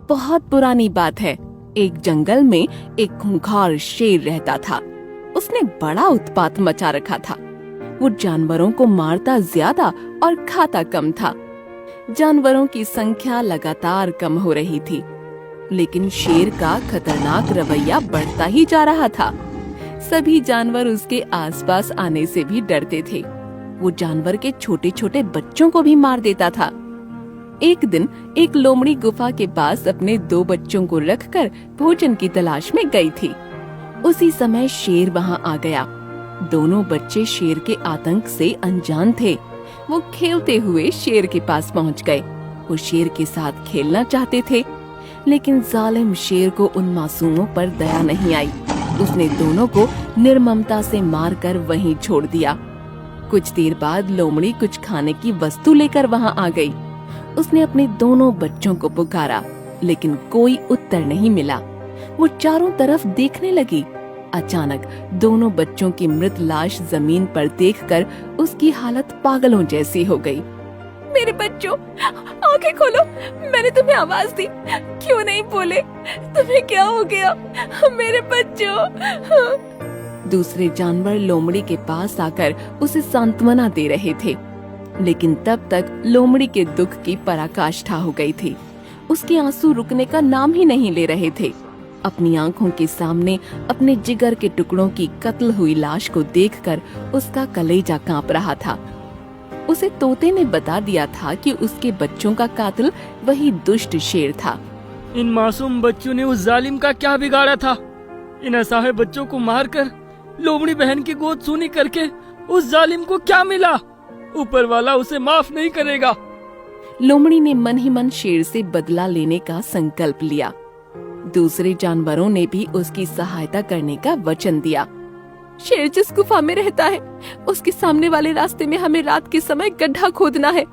बहुत पुरानी बात है। एक जंगल में एक खूंखार शेर रहता था। उसने बड़ा उत्पात मचा रखा था। वो जानवरों को मारता ज्यादा और खाता कम था। जानवरों की संख्या लगातार कम हो रही थी, लेकिन शेर का खतरनाक रवैया बढ़ता ही जा रहा था। सभी जानवर उसके आसपास आने से भी डरते थे। वो जानवर के छोटे छोटे बच्चों को भी मार देता था। एक दिन एक लोमड़ी गुफा के पास अपने 2 बच्चों को रखकर भोजन की तलाश में गई थी। उसी समय शेर वहां आ गया। दोनों बच्चे शेर के आतंक से अनजान थे। वो खेलते हुए शेर के पास पहुंच गए। वो शेर के साथ खेलना चाहते थे, लेकिन जालिम शेर को उन मासूमों पर दया नहीं आई। उसने दोनों को निर्ममता से मारकर वहीं छोड़ दिया। कुछ देर बाद लोमड़ी कुछ खाने की वस्तु लेकर वहां आ गई। उसने अपने दोनों बच्चों को पुकारा, लेकिन कोई उत्तर नहीं मिला। वो चारों तरफ देखने लगी। अचानक दोनों बच्चों की मृत लाश जमीन पर देखकर उसकी हालत पागलों जैसी हो गई। मेरे बच्चों, आंखें खोलो, मैंने तुम्हें आवाज दी, क्यों नहीं बोले? तुम्हें क्या हो गया मेरे बच्चों? दूसरे जानवर लोमड़ी के पास आकर उसे सांत्वना दे रहे थे, लेकिन तब तक लोमड़ी के दुख की पराकाष्ठा हो गई थी। उसके आंसू रुकने का नाम ही नहीं ले रहे थे। अपनी आंखों के सामने अपने जिगर के टुकड़ों की कत्ल हुई लाश को देखकर उसका कलेजा कांप रहा था। उसे तोते ने बता दिया था कि उसके बच्चों का कातिल वही दुष्ट शेर था। इन मासूम बच्चों ने उस जालिम का क्या बिगाड़ा था? इन असहाय बच्चों को मारकर लोमड़ी बहन की गोद सूनी करके उस जालिम को क्या मिला? ऊपर वाला उसे माफ नहीं करेगा। लोमड़ी ने मन ही मन शेर से बदला लेने का संकल्प लिया। दूसरे जानवरों ने भी उसकी सहायता करने का वचन दिया। शेर जिस गुफा में रहता है, उसके सामने वाले रास्ते में हमें रात के समय गड्ढा खोदना है।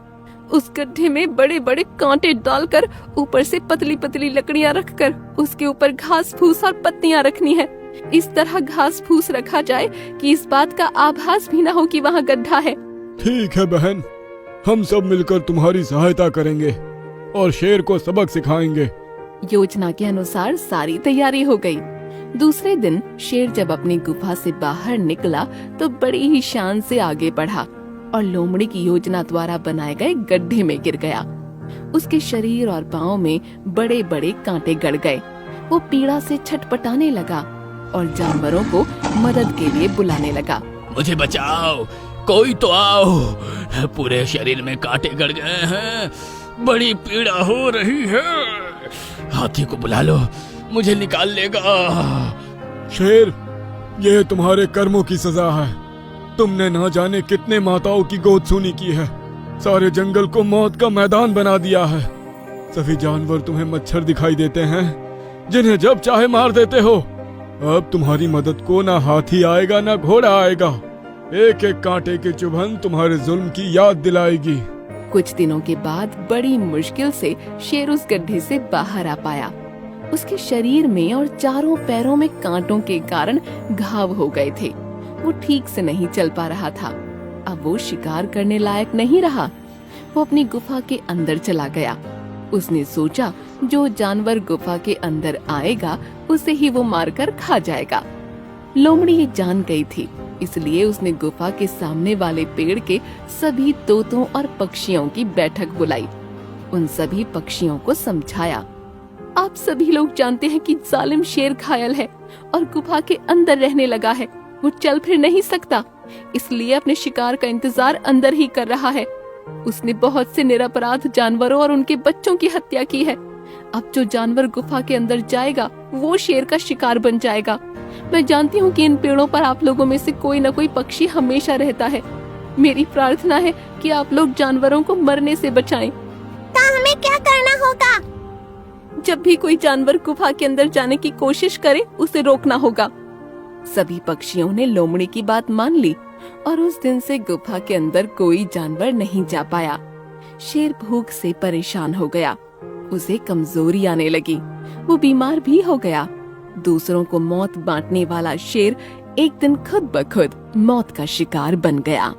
उस गड्ढे में बड़े बड़े कांटे डालकर ऊपर से पतली पतली लकड़ियां रखकर उसके ऊपर घास फूस और पत्तियां रखनी है। इस तरह घास फूस रखा जाए कि इस बात का आभास भी न हो कि वहाँ गड्ढा है। ठीक है बहन, हम सब मिलकर तुम्हारी सहायता करेंगे और शेर को सबक सिखाएंगे। योजना के अनुसार सारी तैयारी हो गई। दूसरे दिन शेर जब अपनी गुफा से बाहर निकला तो बड़ी ही शान से आगे बढ़ा और लोमड़ी की योजना द्वारा बनाए गए गड्ढे में गिर गया। उसके शरीर और पाँव में बड़े बड़े कांटे गड़ गए। वो पीड़ा से छटपटाने लगा और जानवरों को मदद के लिए बुलाने लगा। मुझे बचाओ, कोई तो आओ, पूरे शरीर में कांटे गड़ गए हैं, बड़ी पीड़ा हो रही है। हाथी को बुला लो, मुझे निकाल लेगा। शेर, यह तुम्हारे कर्मों की सजा है। तुमने ना जाने कितने माताओं की गोद सूनी की है। सारे जंगल को मौत का मैदान बना दिया है। सभी जानवर तुम्हें मच्छर दिखाई देते हैं, जिन्हें जब चाहे मार देते हो। अब तुम्हारी मदद को ना हाथी आएगा ना घोड़ा आएगा। एक एक कांटे की चुभन तुम्हारे जुल्म की याद दिलाएगी। कुछ दिनों के बाद बड़ी मुश्किल से शेर उस गड्ढे से बाहर आ पाया। उसके शरीर में और चारों पैरों में कांटों के कारण घाव हो गए थे। वो ठीक से नहीं चल पा रहा था। अब वो शिकार करने लायक नहीं रहा। वो अपनी गुफा के अंदर चला गया। उसने सोचा जो जानवर गुफा के अंदर आएगा उसे ही वो मारकर खा जाएगा। लोमड़ी ये जान गई थी, इसलिए उसने गुफा के सामने वाले पेड़ के सभी तोतों और पक्षियों की बैठक बुलाई। उन सभी पक्षियों को समझाया, आप सभी लोग जानते हैं कि जालिम शेर घायल है और गुफा के अंदर रहने लगा है। वो चल फिर नहीं सकता, इसलिए अपने शिकार का इंतजार अंदर ही कर रहा है। उसने बहुत से निरपराध जानवरों और उनके बच्चों की हत्या की है। अब जो जानवर गुफा के अंदर जाएगा वो शेर का शिकार बन जाएगा। मैं जानती हूँ कि इन पेड़ों पर आप लोगों में से कोई न कोई पक्षी हमेशा रहता है। मेरी प्रार्थना है कि आप लोग जानवरों को मरने से बचाएं। तो हमें क्या करना होगा? जब भी कोई जानवर गुफा के अंदर जाने की कोशिश करे उसे रोकना होगा। सभी पक्षियों ने लोमड़ी की बात मान ली और उस दिन से गुफा के अंदर कोई जानवर नहीं जा पाया। शेर भूख से परेशान हो गया। उसे कमजोरी आने लगी। वो बीमार भी हो गया। दूसरों को मौत बांटने वाला शेर एक दिन खुद ब खुद मौत का शिकार बन गया।